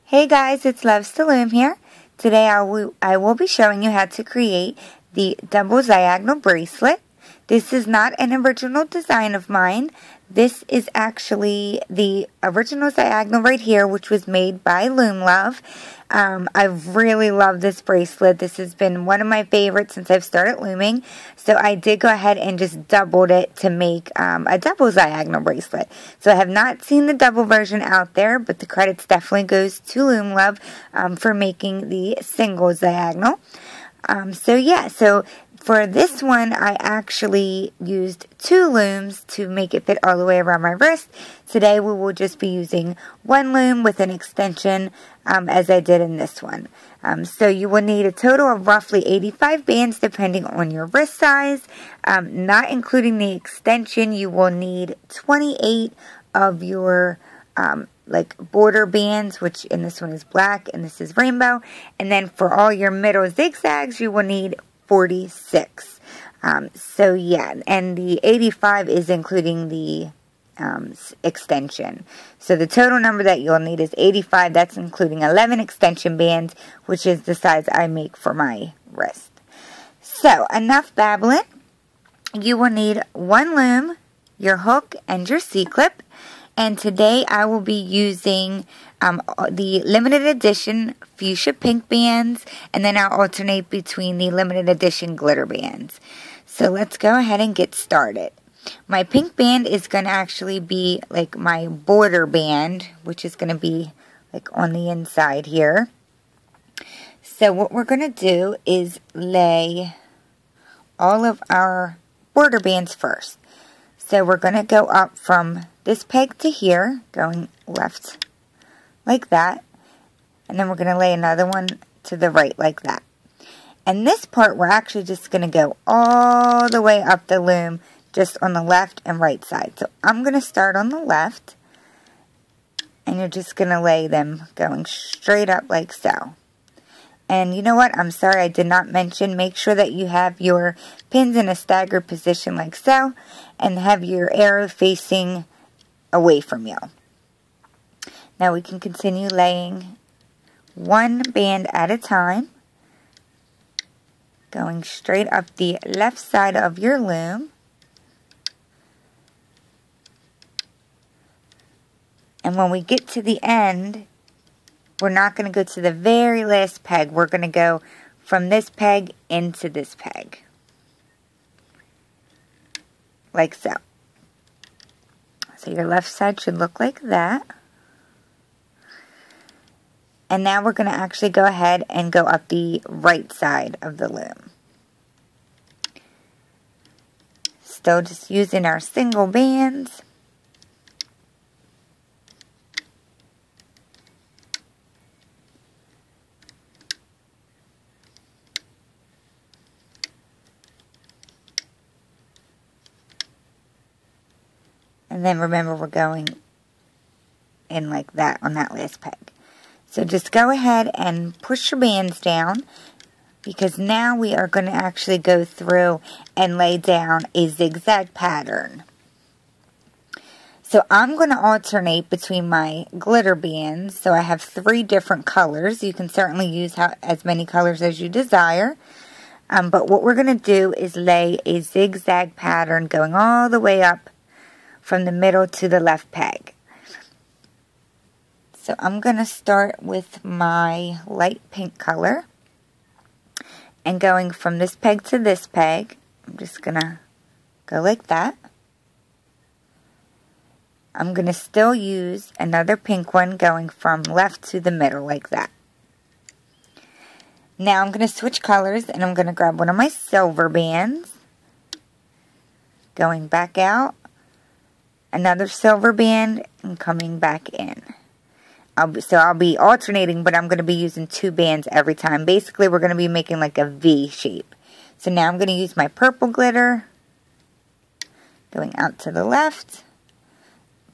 Hey guys, it's Loves to Loom here. Today I will be showing you how to create the double ziagnal bracelet. This is not an original design of mine. This is actually the original ziagnal right here, which was made by Loom Love. I really love this bracelet. This has been one of my favorites since I've started looming. So I did go ahead and just doubled it to make a double ziagnal bracelet. So I have not seen the double version out there, but the credits definitely goes to Loom Love for making the single ziagnal. So for this one, I actually used 2 looms to make it fit all the way around my wrist. Today, we will just be using 1 loom with an extension, as I did in this one. So you will need a total of roughly 85 bands, depending on your wrist size. Not including the extension, you will need 28 of your border bands, which in this one is black and this is rainbow. And then for all your middle zigzags, you will need 46. So yeah, and the 85 is including the extension. So the total number that you'll need is 85. That's including 11 extension bands, which is the size I make for my wrist. So enough babbling. You will need 1 loom, your hook, and your C-clip. And today I will be using the limited edition fuchsia pink bands, and then I'll alternate between the limited edition glitter bands. So let's go ahead and get started. My pink band is going to actually be like my border band, which is going to be like on the inside here. So what we're going to do is lay all of our border bands first. So we're going to go up from this peg to here, going left like that. And then we're going to lay another one to the right like that. And this part, we're actually just going to go all the way up the loom, just on the left and right side. So I'm going to start on the left, and you're just going to lay them going straight up like so. And you know what? I'm sorry I did not mention, make sure that you have your pins in a staggered position like so, and have your arrow facing away from you. Now we can continue laying 1 band at a time, going straight up the left side of your loom. And when we get to the end, we're not going to go to the very last peg. We're going to go from this peg into this peg. Like so. So your left side should look like that. And now we're going to actually go ahead and go up the right side of the loom. Still just using our single bands. And then remember, we're going in like that on that last peg. So just go ahead and push your bands down, because now we are going to actually go through and lay down a zigzag pattern. So I'm going to alternate between my glitter bands. So I have 3 different colors. You can certainly use as many colors as you desire. But what we're going to do is lay a zigzag pattern going all the way up from the middle to the left peg. So I'm going to start with my light pink color, and going from this peg to this peg, I'm just going to go like that. I'm going to still use another pink one going from left to the middle like that. Now I'm going to switch colors, and I'm going to grab one of my silver bands, going back out, another silver band, and coming back in. So I'll be alternating, but I'm going to be using 2 bands every time. Basically, we're going to be making like a V shape. So now I'm going to use my purple glitter, going out to the left,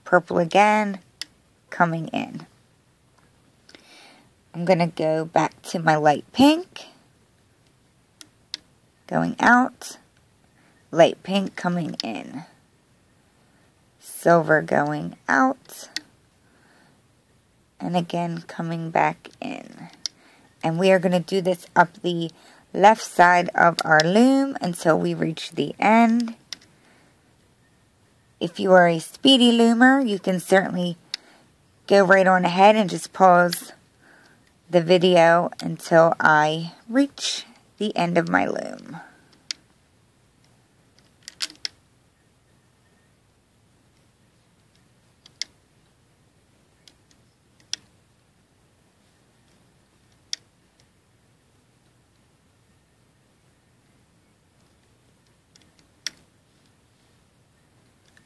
purple again, coming in. I'm going to go back to my light pink, going out, light pink coming in, silver going out, and again coming back in. And we are going to do this up the left side of our loom until we reach the end. If you are a speedy loomer, you can certainly go right on ahead and just pause the video until I reach the end of my loom.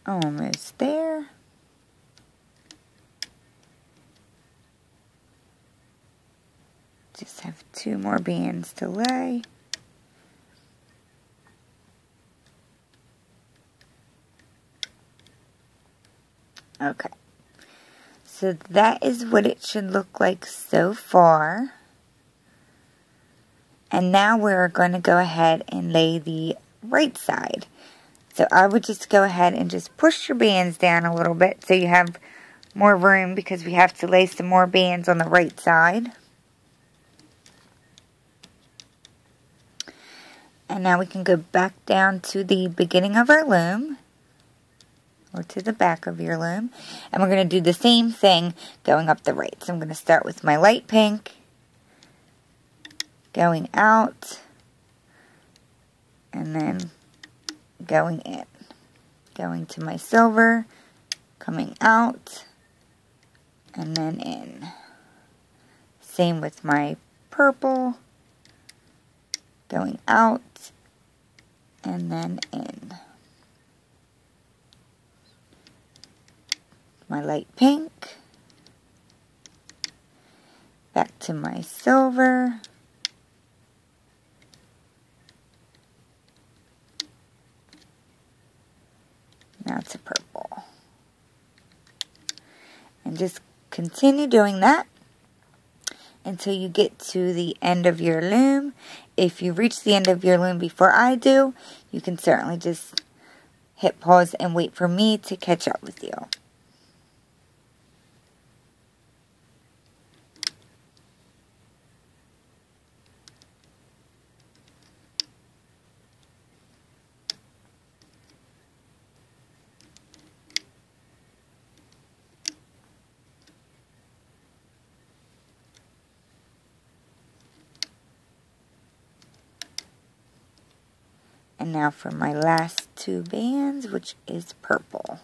Almost there. Just have 2 more bands to lay. Okay. So that is what it should look like so far. And now we're going to go ahead and lay the right side. So I would just go ahead and just push your bands down a little bit so you have more room, because we have to lay some more bands on the right side. And now we can go back down to the beginning of our loom, or to the back of your loom, and we're going to do the same thing going up the right. So I'm going to start with my light pink, going out, and then going in, going to my silver, coming out, and then in. Same with my purple, going out, and then in. My light pink, back to my silver, now to purple. And just continue doing that until you get to the end of your loom. If you reach the end of your loom before I do, you can certainly just hit pause and wait for me to catch up with you. And now for my last 2 bands, which is purple.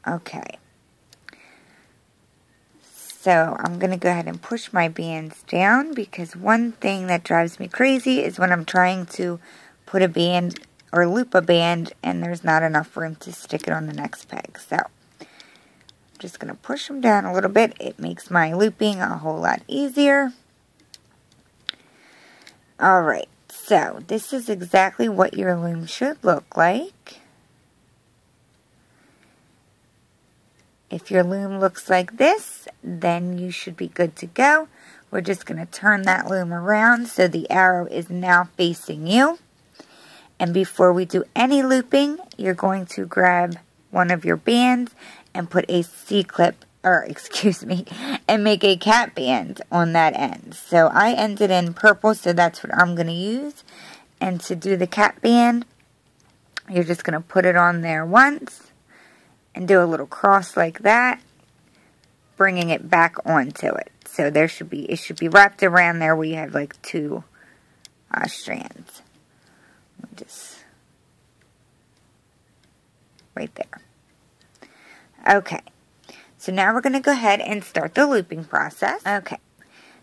Okay. So I'm going to go ahead and push my bands down, because one thing that drives me crazy is when I'm trying to put a band or loop a band and there's not enough room to stick it on the next peg. So I'm just going to push them down a little bit. It makes my looping a whole lot easier. Alright, so this is exactly what your loom should look like. If your loom looks like this, then you should be good to go. We're just going to turn that loom around so the arrow is now facing you. And before we do any looping, you're going to grab one of your bands and put a C-clip, and make a cap band on that end. So I ended in purple, so that's what I'm going to use. And to do the cap band, you're just going to put it on there once and do a little cross like that, bringing it back onto it. So it should be wrapped around there where you have like 2 strands. Just right there. Okay. So now we're going to go ahead and start the looping process. Okay,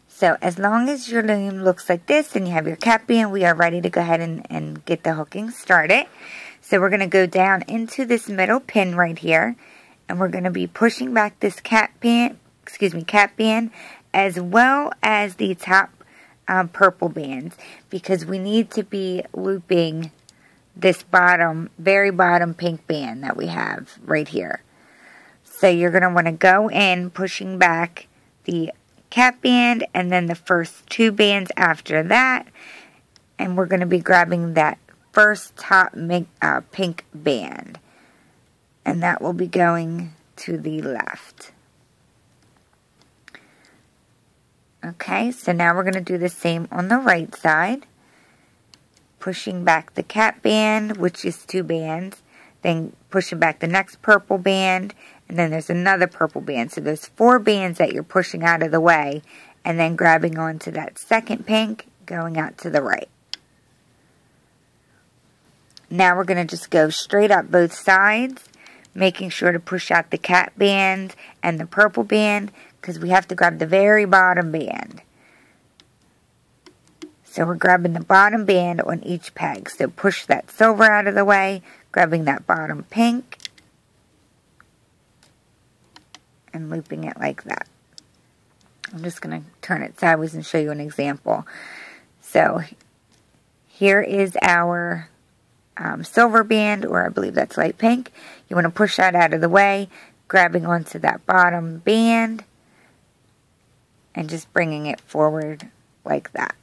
so as long as your loom looks like this and you have your cap band, we are ready to go ahead and get the hooking started. So we're going to go down into this middle pin right here, and we're going to be pushing back this cap band, as well as the top purple bands, because we need to be looping this very bottom pink band that we have right here. So you're going to want to go in pushing back the cap band and then the first 2 bands after that. And we're going to be grabbing that first top pink band. And that will be going to the left. Okay, so now we're going to do the same on the right side. Pushing back the cap band, which is 2 bands, then pushing back the next purple band, and then there's another purple band. So there's 4 bands that you're pushing out of the way, and then grabbing onto that second pink, going out to the right. Now we're going to just go straight up both sides, making sure to push out the cap band and the purple band, because we have to grab the very bottom band. So we're grabbing the bottom band on each peg. So push that silver out of the way, grabbing that bottom pink, and looping it like that. I'm just going to turn it sideways and show you an example. So here is our silver band, or I believe that's light pink. You want to push that out of the way, grabbing onto that bottom band, and just bringing it forward like that.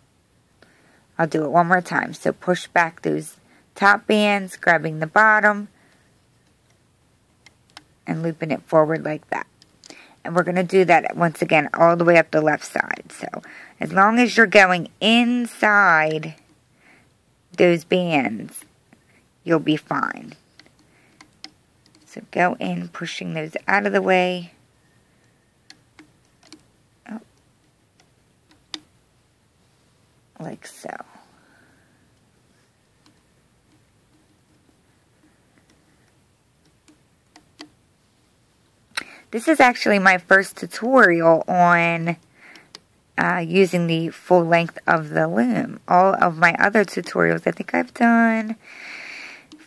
I'll do it one more time. So push back those top bands, grabbing the bottom, and looping it forward like that. And we're going to do that once again all the way up the left side. So as long as you're going inside those bands, you'll be fine. So go in, pushing those out of the way. Oh. Like so. This is actually my first tutorial on using the full length of the loom. All of my other tutorials, I think I've done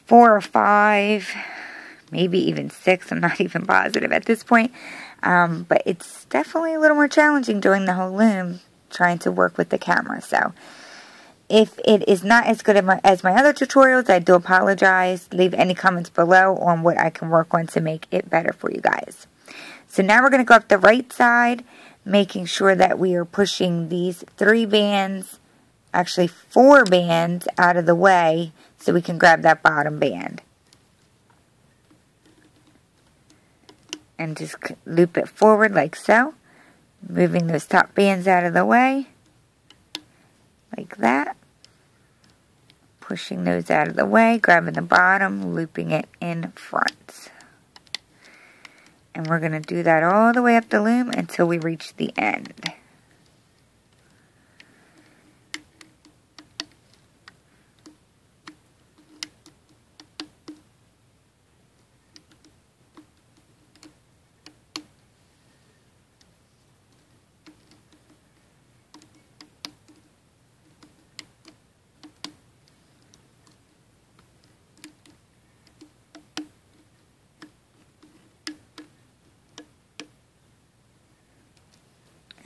4 or 5, maybe even 6. I'm not even positive at this point. But it's definitely a little more challenging doing the whole loom, trying to work with the camera. So if it is not as good as my other tutorials, I do apologize. Leave any comments below on what I can work on to make it better for you guys. So now we're going to go up the right side, making sure that we are pushing these 3 bands, actually 4 bands out of the way so we can grab that bottom band. And just loop it forward like so, moving those top bands out of the way, like that. Pushing those out of the way, grabbing the bottom, looping it in front. And we're going to do that all the way up the loom until we reach the end.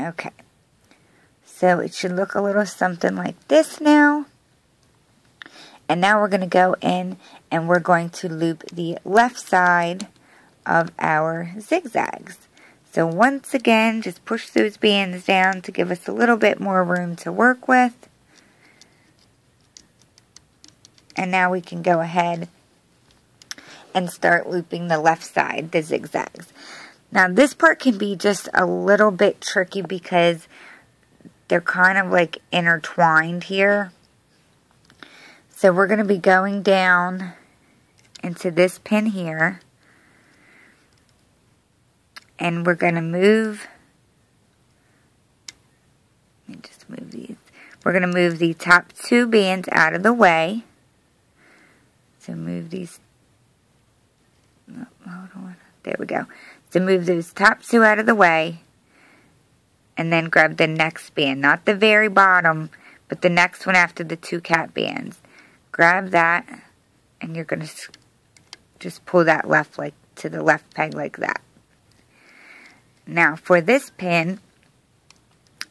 Okay, so it should look a little something like this now. And now we're going to go in and we're going to loop the left side of our zigzags. So once again, just push those bands down to give us a little bit more room to work with. And now we can go ahead and start looping the left side, the zigzags. Now this part can be just a little bit tricky because they're kind of like intertwined here. So we're going to be going down into this pin here. And we're going to move. Let me just move these. We're going to move the top 2 bands out of the way. So move these. Oh, hold on. There we go. So move those top 2 out of the way, and then grab the next band, not the very bottom, but the next one after the 2 cap bands. Grab that, and you're going to just pull that left, like to the left peg like that. Now for this pin,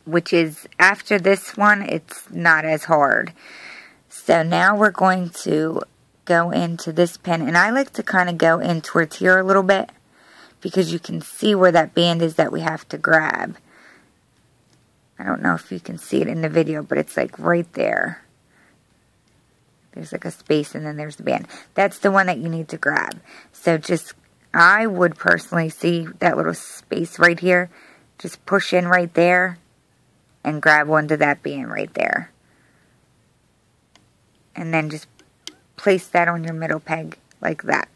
which is after this one, it's not as hard. So now we're going to go into this pin, and I like to kind of go in towards here a little bit, because you can see where that band is that we have to grab. I don't know if you can see it in the video, but it's like right there. There's like a space and then there's the band. That's the one that you need to grab. So just I would personally see that little space right here. Just push in right there and grab onto that band right there. And then just place that on your middle peg like that.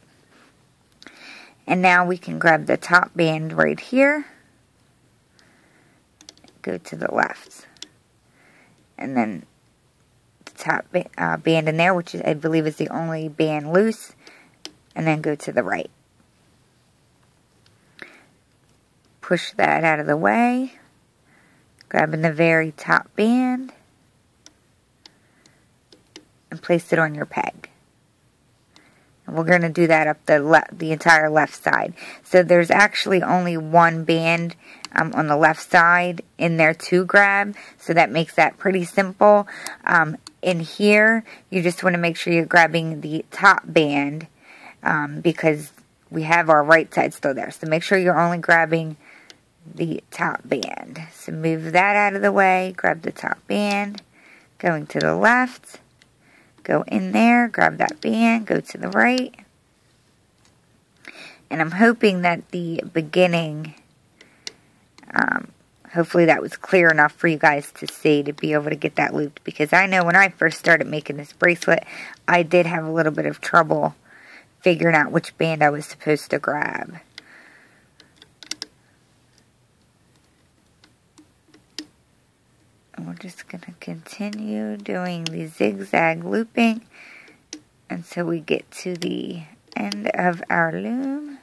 And now we can grab the top band right here. Go to the left. And then the top band in there, which I believe is the only band loose. And then go to the right. Push that out of the way. Grabbing the very top band. And place it on your peg. And we're going to do that up the entire left side. So there's actually only one band on the left side in there to grab. So that makes that pretty simple. In here, you just want to make sure you're grabbing the top band because we have our right side still there. So make sure you're only grabbing the top band. So move that out of the way. Grab the top band. Going to the left. Go in there, grab that band, go to the right. And I'm hoping that the beginning, hopefully that was clear enough for you guys to see, to be able to get that looped. Because I know when I first started making this bracelet, I did have a little bit of trouble figuring out which band I was supposed to grab. And we're just going to continue doing the zigzag looping until we get to the end of our loom.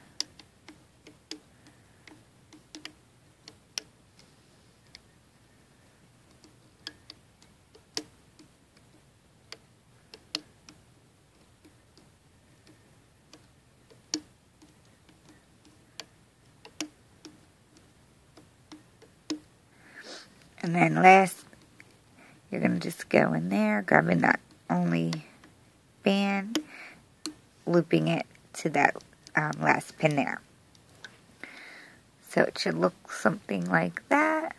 And then last, you're going to just go in there, grabbing that only band, looping it to that last pin there. So it should look something like that.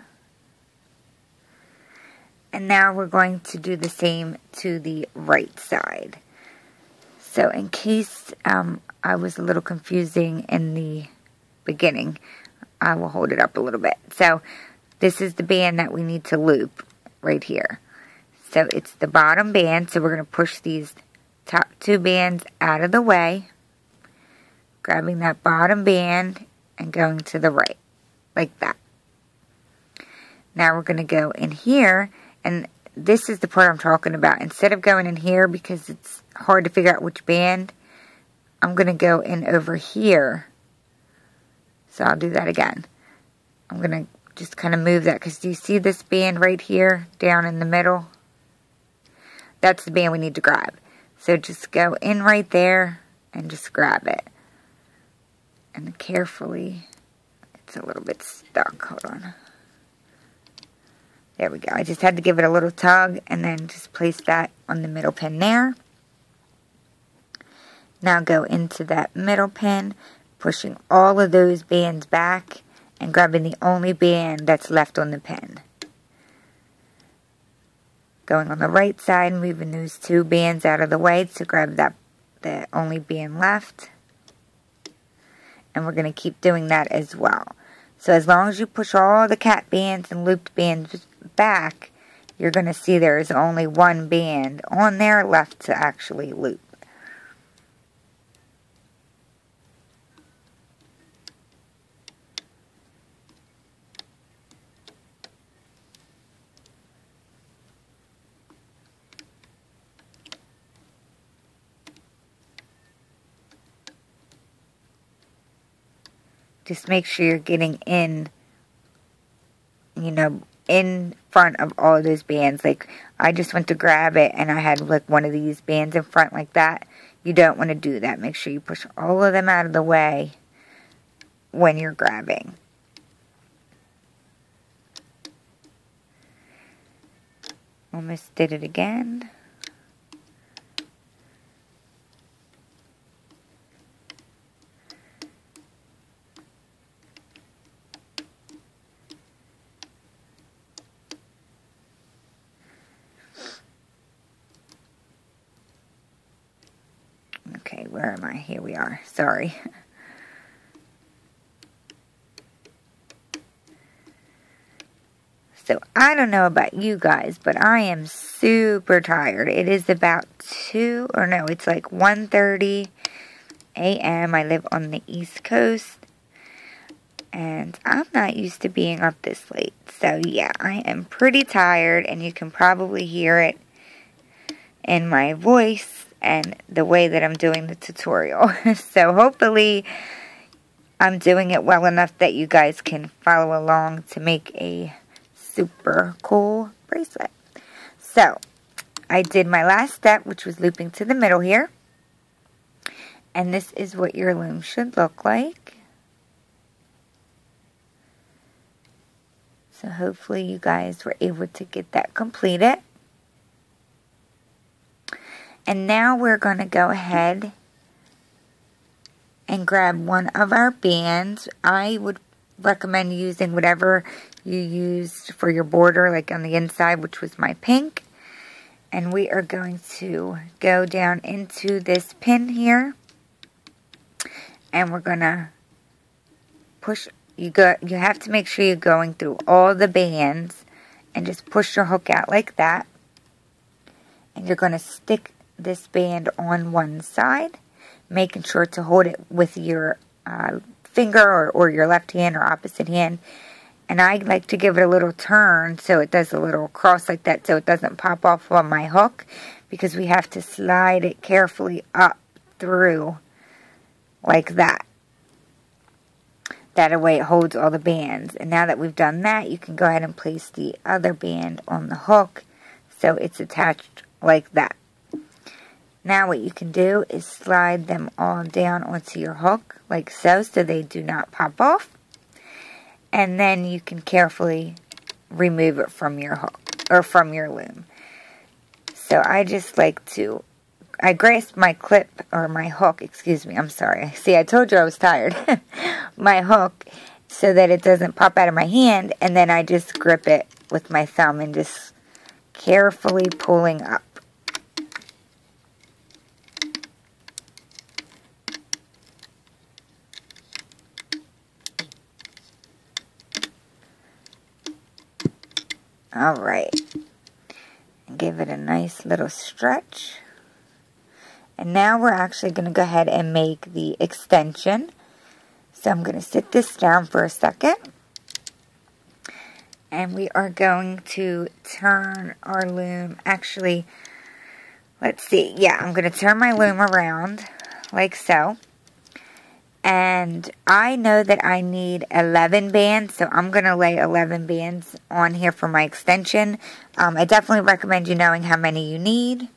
And now we're going to do the same to the right side. So in case I was a little confusing in the beginning, I will hold it up a little bit. So this is the band that we need to loop right here. So it's the bottom band, so we're going to push these top two bands out of the way, grabbing that bottom band and going to the right, like that. Now we're going to go in here, and this is the part I'm talking about. Instead of going in here, because it's hard to figure out which band, I'm going to go in over here. So I'll do that again. I'm going to just kind of move that, because do you see this band right here down in the middle? That's the band we need to grab. So just go in right there and just grab it. And carefully, it's a little bit stuck. Hold on. There we go. I just had to give it a little tug and then just place that on the middle pin there. Now go into that middle pin, pushing all of those bands back and grabbing the only band that's left on the pin. Going on the right side, moving those two bands out of the way to grab the only band left. And we're going to keep doing that as well. So as long as you push all the cat bands and looped bands back, you're going to see there is only one band on there left to actually loop. Just make sure you're getting in, in front of all of those bands. Like, I just went to grab it and I had like one of these bands in front like that. You don't want to do that. Make sure you push all of them out of the way when you're grabbing. Almost did it again. Okay, where am I? Here we are. Sorry. So I don't know about you guys, but I am super tired. It is about it's like 1:30 a.m. I live on the East Coast, and I'm not used to being up this late. So yeah, I am pretty tired, and you can probably hear it in my voice and the way that I'm doing the tutorial. So hopefully I'm doing it well enough that you guys can follow along to make a super cool bracelet. So I did my last step, which was looping to the middle here. And this is what your loom should look like. So hopefully you guys were able to get that completed. And now we're going to go ahead and grab one of our bands. I would recommend using whatever you used for your border, like on the inside, which was my pink. And we are going to go down into this pin here. And we're going to push. You have to make sure you're going through all the bands and just push your hook out like that. And you're going to stick this band on one side, making sure to hold it with your finger or your left hand or opposite hand. And I like to give it a little turn so it does a little cross like that so it doesn't pop off on my hook, because we have to slide it carefully up through like that. That way it holds all the bands. And now that we've done that, you can go ahead and place the other band on the hook so it's attached like that. Now what you can do is slide them all down onto your hook like so they do not pop off. And then you can carefully remove it from your hook or from your loom. So I just like to, I grasp my clip or my hook, excuse me, I'm sorry. See, I told you I was tired. My hook so that it doesn't pop out of my hand, and then I just grip it with my thumb and just carefully pulling up. Alright, give it a nice little stretch. And now we're actually going to go ahead and make the extension. So I'm going to sit this down for a second. And we are going to turn our loom, actually, let's see, yeah, I'm going to turn my loom around like so. And I know that I need 11 bands, so I'm going to lay 11 bands on here for my extension. I definitely recommend you knowing how many you need.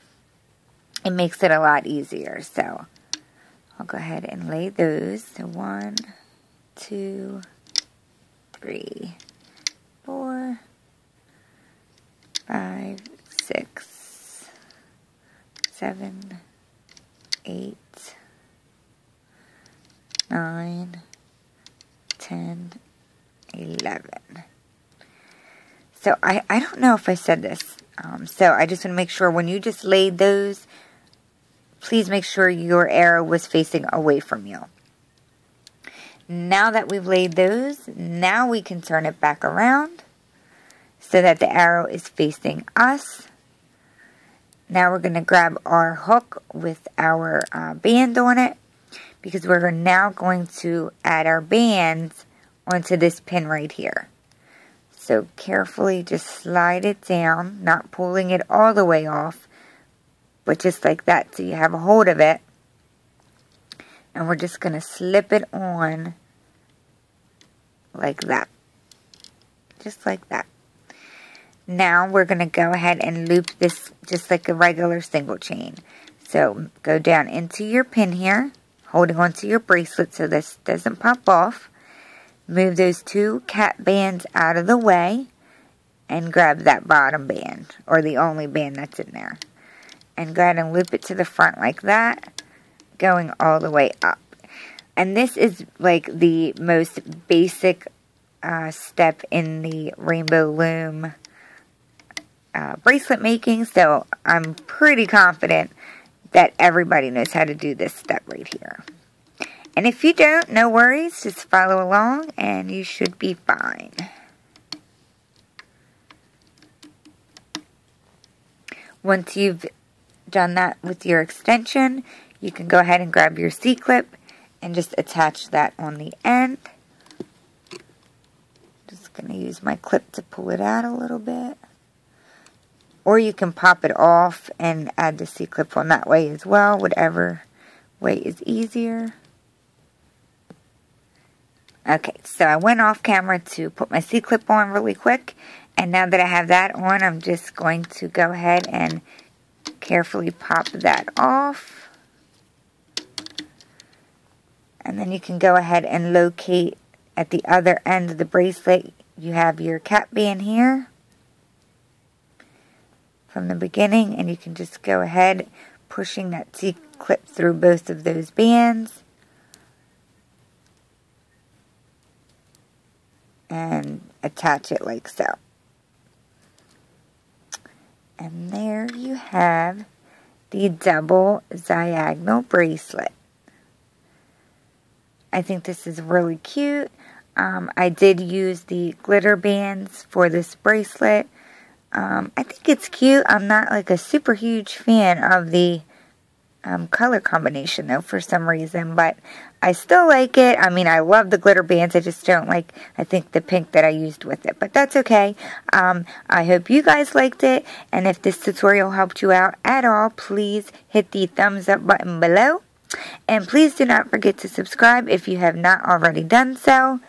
It makes it a lot easier. So I'll go ahead and lay those. So 1, 2, 3, 4, 5, 6, 7, 8, 9, 10, 11. So I don't know if I said this. So I just want to make sure when you just laid those, please make sure your arrow was facing away from you. Now that we've laid those, now we can turn it back around so that the arrow is facing us. Now we're going to grab our hook with our band on it, because we're now going to add our bands onto this pin right here. So carefully just slide it down, not pulling it all the way off, but just like that so you have a hold of it. And we're just going to slip it on like that. Just like that. Now we're going to go ahead and loop this just like a regular single chain. So go down into your pin here, holding onto your bracelet so this doesn't pop off. Move those 2 cat bands out of the way and grab that bottom band, or the only band that's in there. And go ahead and loop it to the front like that, going all the way up. And this is like the most basic step in the Rainbow Loom bracelet making, so I'm pretty confident that everybody knows how to do this step right here. And if you don't, no worries, just follow along and you should be fine. Once you've done that with your extension, you can go ahead and grab your C-clip and just attach that on the end. Just going to use my clip to pull it out a little bit. Or you can pop it off and add the C-clip on that way as well, whatever way is easier. Okay, so I went off camera to put my C-clip on really quick, and now that I have that on, I'm just going to go ahead and carefully pop that off. And then you can go ahead and locate at the other end of the bracelet. You have your cap band here from the beginning, and you can just go ahead pushing that C-clip through both of those bands and attach it like so. And there you have the double ziagnal bracelet. I think this is really cute. I did use the glitter bands for this bracelet. I think it's cute. I'm not like a super huge fan of the color combination though for some reason, but I still like it. I mean, I love the glitter bands. I just don't like, I think, the pink that I used with it, but that's okay. I hope you guys liked it, and if this tutorial helped you out at all, please hit the thumbs up button below, and please do not forget to subscribe if you have not already done so,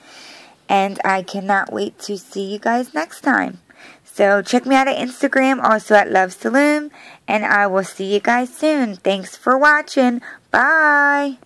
and I cannot wait to see you guys next time. So check me out at Instagram, also at Loom, and I will see you guys soon. Thanks for watching. Bye!